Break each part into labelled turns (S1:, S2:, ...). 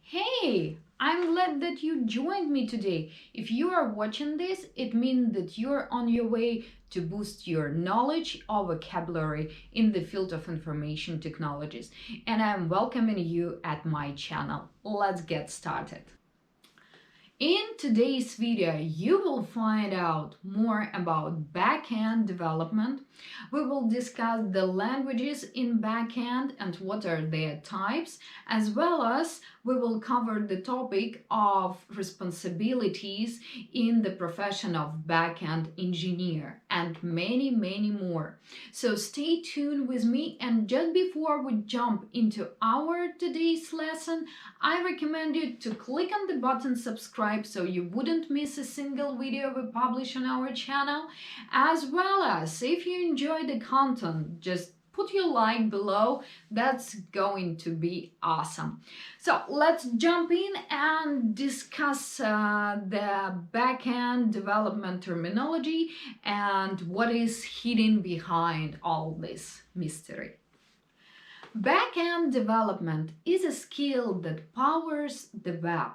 S1: Hey, I'm glad that you joined me today. If you are watching this, it means that you're on your way to boost your knowledge or vocabulary in the field of information technologies. And I'm welcoming you at my channel. Let's get started. In today's video, you will find out more about backend development. We will discuss the languages in backend and what are their types, as well as we will cover the topic of responsibilities in the profession of backend engineer and many more. So stay tuned with me, and just before we jump into our today's lesson, I recommend you to click on the button subscribe so you wouldn't miss a single video we publish on our channel, as well as if you enjoy the content, just put your like below. That's going to be awesome. So let's jump in and discuss the backend development terminology and what is hidden behind all this mystery. Backend development is a skill that powers the web.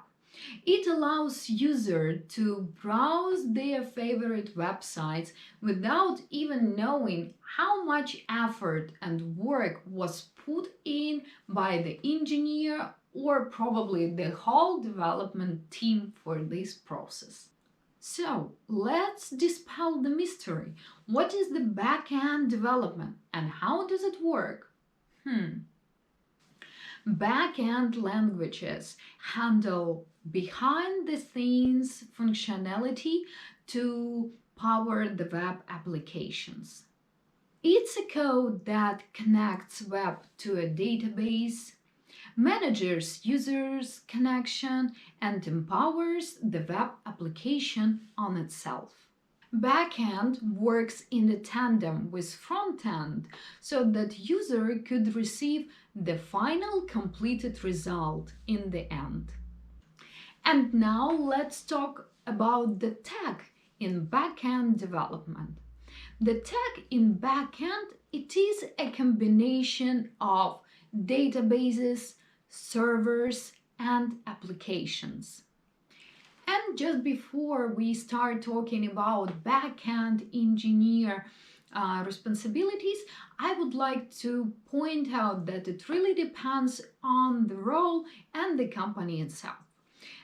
S1: It allows users to browse their favorite websites without even knowing how much effort and work was put in by the engineer or probably the whole development team for this process. So let's dispel the mystery. What is the backend development and how does it work? Backend languages handle behind-the-scenes functionality to power the web applications. It's a code that connects web to a database, manages users' connection, and empowers the web application on itself. Backend works in a tandem with frontend so that user could receive the final completed result in the end. And now let's talk about the tech in backend development. The tech in backend, it is a combination of databases, servers, and applications. And just before we start talking about backend engineer responsibilities, I would like to point out that it really depends on the role and the company itself.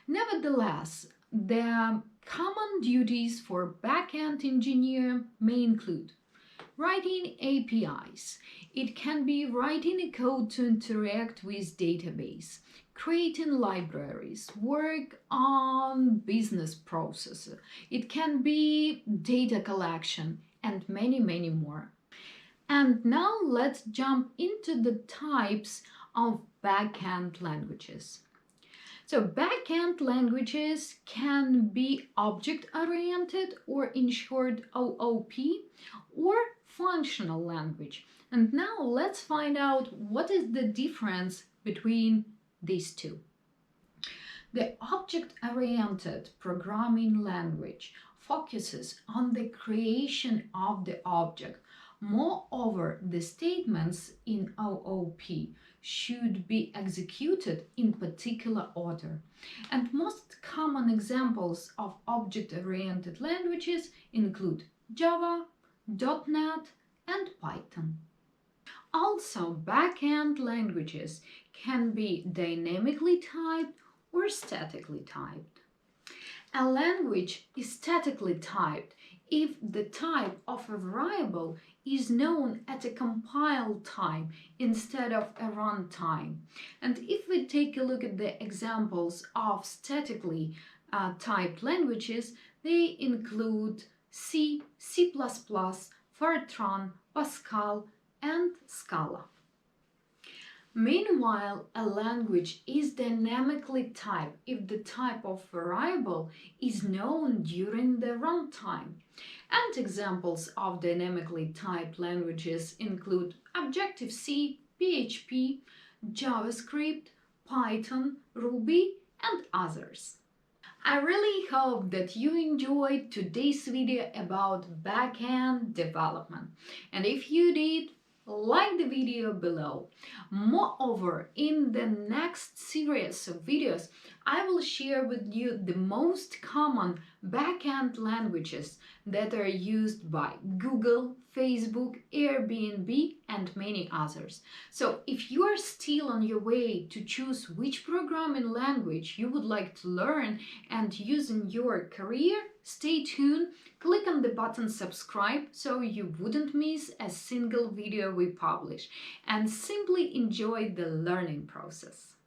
S1: Nevertheless, the common duties for backend engineer may include writing APIs. It can be writing a code to interact with database, creating libraries, work on business processes. It can be data collection and many more. And now let's jump into the types of backend languages. So backend languages can be object-oriented, or in short OOP, or functional language. And now let's find out what is the difference between these two. The object-oriented programming language focuses on the creation of the object. Moreover, the statements in OOP should be executed in particular order. And most common examples of object-oriented languages include Java, .NET, and Python. Also, backend languages can be dynamically typed or statically typed. A language is statically typed if the type of a variable is known at a compile time instead of a runtime. And if we take a look at the examples of statically typed languages, they include C, C++, Fortran, Pascal, and Scala. Meanwhile, a language is dynamically typed if the type of variable is known during the runtime. And examples of dynamically typed languages include Objective-C, PHP, JavaScript, Python, Ruby, and others. I really hope that you enjoyed today's video about backend development. And if you did, like the video below. Moreover, in the next series of videos, I will share with you the most common backend languages that are used by Google, Facebook, Airbnb, and many others. So if you are still on your way to choose which programming language you would like to learn and use in your career, stay tuned, click on the button subscribe so you wouldn't miss a single video we publish, and simply enjoy the learning process.